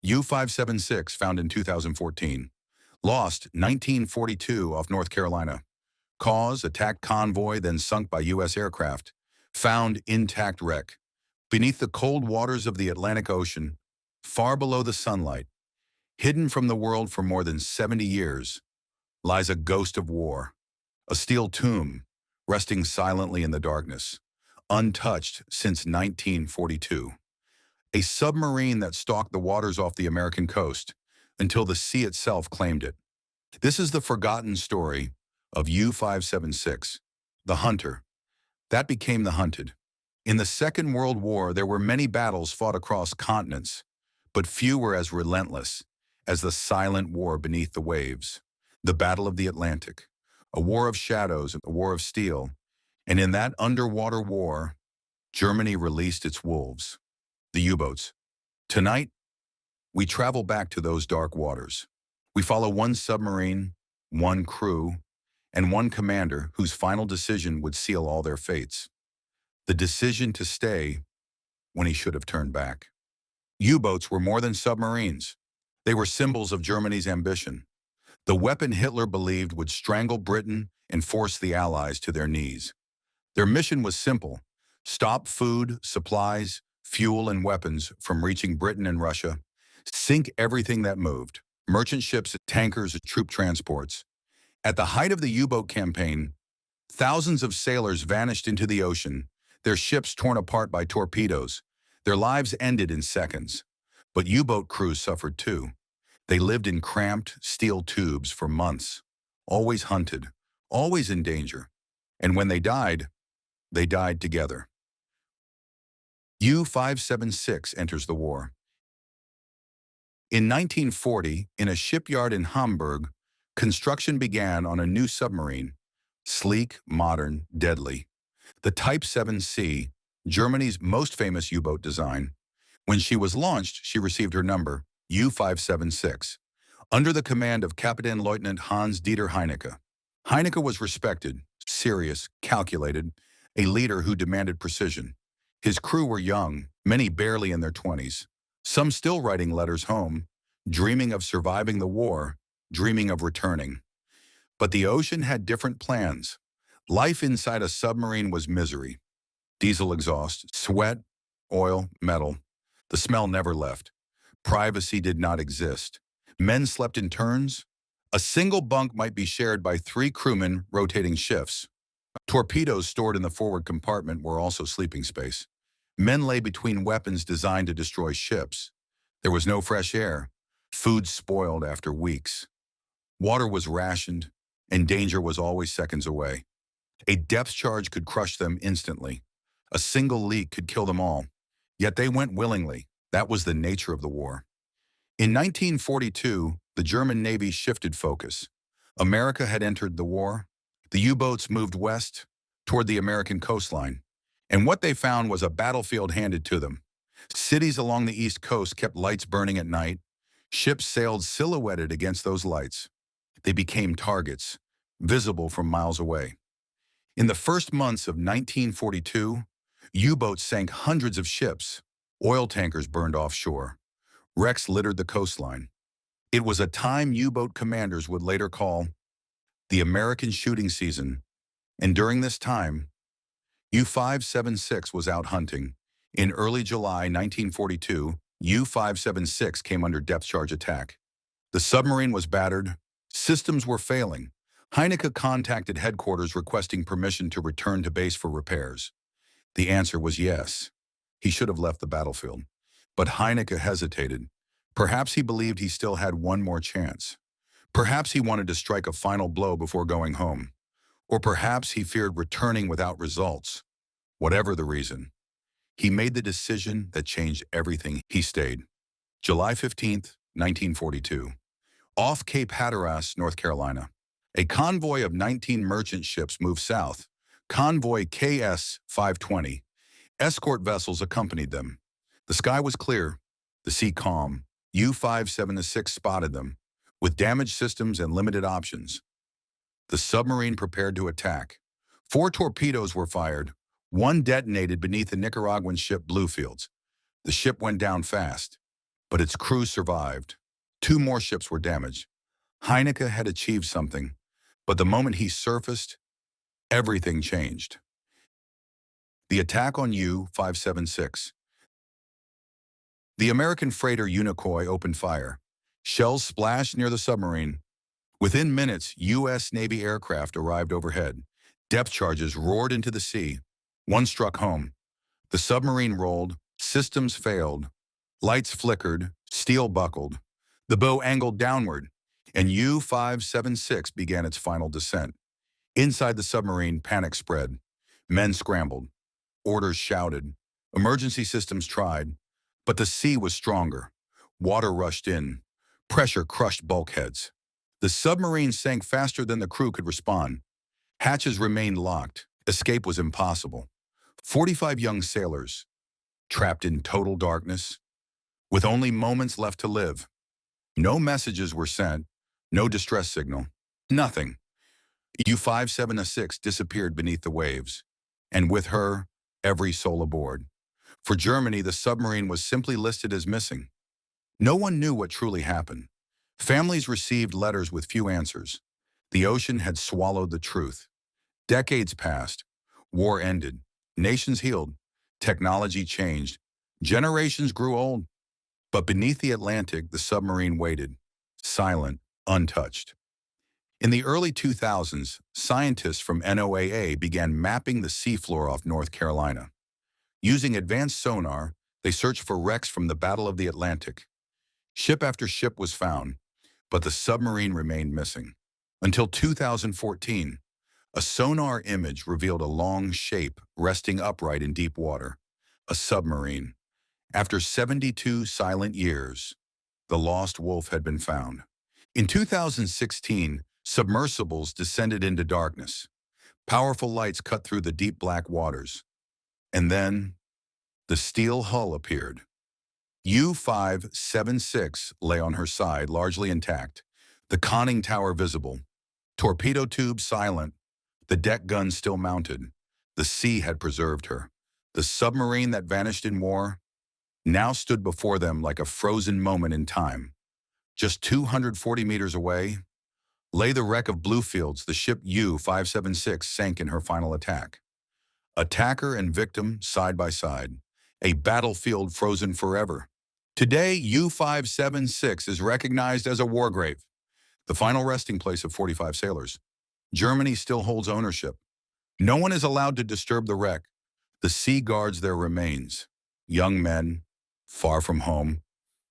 U-576 found in 2014. Lost 1942 off North Carolina. Cause, attacked convoy, then sunk by U.S. aircraft. Found intact wreck. Beneath the cold waters of the Atlantic Ocean, far below the sunlight, hidden from the world for more than 70 years, lies a ghost of war. A steel tomb, resting silently in the darkness, untouched since 1942. A submarine that stalked the waters off the American coast until the sea itself claimed it. This is the forgotten story of U-576, the hunter. That became the hunted. In the Second World War, there were many battles fought across continents, but few were as relentless as the silent war beneath the waves, the Battle of the Atlantic, a war of shadows, a war of steel. And in that underwater war, Germany released its wolves, the U-boats. Tonight, we travel back to those dark waters. We follow one submarine, one crew, and one commander whose final decision would seal all their fates. The decision to stay when he should have turned back. U-boats were more than submarines. They were symbols of Germany's ambition. The weapon Hitler believed would strangle Britain and force the Allies to their knees. Their mission was simple: stop food, supplies, fuel, and weapons from reaching Britain and Russia, sink everything that moved, merchant ships, tankers, troop transports. At the height of the U-boat campaign, thousands of sailors vanished into the ocean, their ships torn apart by torpedoes. Their lives ended in seconds. But U-boat crews suffered too. They lived in cramped steel tubes for months, always hunted, always in danger. And when they died together. U-576 enters the war. In 1940, in a shipyard in Hamburg, construction began on a new submarine, sleek, modern, deadly. The Type 7C, Germany's most famous U-boat design. When she was launched, she received her number, U-576, under the command of Captain Lieutenant Hans-Dieter Heinecke. Heinecke was respected, serious, calculated, a leader who demanded precision. His crew were young, many barely in their 20s, some still writing letters home, dreaming of surviving the war, dreaming of returning. But the ocean had different plans. Life inside a submarine was misery. Diesel exhaust, sweat, oil, metal. The smell never left. Privacy did not exist. Men slept in turns. A single bunk might be shared by 3 crewmen rotating shifts. Torpedoes stored in the forward compartment were also sleeping space. Men lay between weapons designed to destroy ships. There was no fresh air. Food spoiled after weeks. Water was rationed, and danger was always seconds away. A depth charge could crush them instantly. A single leak could kill them all. Yet they went willingly. That was the nature of the war. In 1942, the German Navy shifted focus. America had entered the war. The U-boats moved west toward the American coastline. And what they found was a battlefield handed to them. Cities along the East Coast kept lights burning at night. Ships sailed silhouetted against those lights. They became targets, visible from miles away. In the first months of 1942, U-boats sank hundreds of ships. Oil tankers burned offshore. Wrecks littered the coastline. It was a time U-boat commanders would later call the American shooting season. And during this time, U-576 was out hunting. In early July 1942, U-576 came under depth charge attack. The submarine was battered. Systems were failing. Heinecke contacted headquarters requesting permission to return to base for repairs. The answer was yes. He should have left the battlefield. But Heinecke hesitated. Perhaps he believed he still had one more chance. Perhaps he wanted to strike a final blow before going home. Or perhaps he feared returning without results. Whatever the reason, he made the decision that changed everything. He stayed. July 15th, 1942. Off Cape Hatteras, North Carolina. A convoy of 19 merchant ships moved south. Convoy KS-520. Escort vessels accompanied them. The sky was clear, the sea calm. U-576 spotted them, with damaged systems and limited options. The submarine prepared to attack. 4 torpedoes were fired. 1 detonated beneath the Nicaraguan ship Bluefields. The ship went down fast. but its crew survived. Two more ships were damaged. Heinecke had achieved something, but the moment he surfaced, everything changed. The attack on U-576. The American freighter Unicoi opened fire. Shells splashed near the submarine. Within minutes, U.S. Navy aircraft arrived overhead. Depth charges roared into the sea. One struck home. The submarine rolled, systems failed. Lights flickered, steel buckled. The bow angled downward, and U-576 began its final descent. Inside the submarine, panic spread. Men scrambled. Orders shouted. Emergency systems tried. But the sea was stronger. Water rushed in. Pressure crushed bulkheads. The submarine sank faster than the crew could respond. Hatches remained locked. Escape was impossible. 45 young sailors, trapped in total darkness, with only moments left to live. No messages were sent, no distress signal, nothing. U-576 disappeared beneath the waves, and with her, every soul aboard. For Germany, the submarine was simply listed as missing. No one knew what truly happened. Families received letters with few answers. The ocean had swallowed the truth. Decades passed. War ended. Nations healed. Technology changed. Generations grew old. But beneath the Atlantic, the submarine waited, silent, untouched. In the early 2000s, scientists from NOAA began mapping the seafloor off North Carolina. Using advanced sonar, they searched for wrecks from the Battle of the Atlantic. Ship after ship was found, but the submarine remained missing. Until 2014, a sonar image revealed a long shape resting upright in deep water, a submarine. After 72 silent years, the lost wolf had been found. In 2016, submersibles descended into darkness. Powerful lights cut through the deep black waters. And then, the steel hull appeared. U-576 lay on her side, largely intact, the conning tower visible, torpedo tube silent, the deck guns still mounted. The sea had preserved her. The submarine that vanished in war now stood before them like a frozen moment in time. Just 240 meters away lay the wreck of Bluefields, the ship U-576 sank in her final attack. Attacker and victim side by side, a battlefield frozen forever. Today, U-576 is recognized as a war grave, the final resting place of 45 sailors. Germany still holds ownership. No one is allowed to disturb the wreck. The sea guards their remains. Young men, far from home,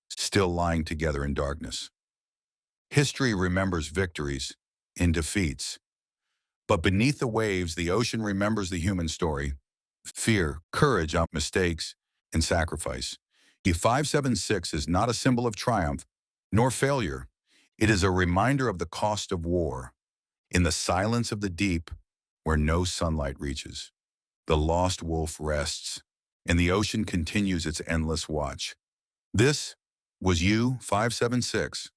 still lying together in darkness. History remembers victories in defeats. But beneath the waves, the ocean remembers the human story. Fear, courage, mistakes, and sacrifice. U-576 is not a symbol of triumph nor failure. It is a reminder of the cost of war. In the silence of the deep, where no sunlight reaches, the lost wolf rests, and the ocean continues its endless watch. This was U-576.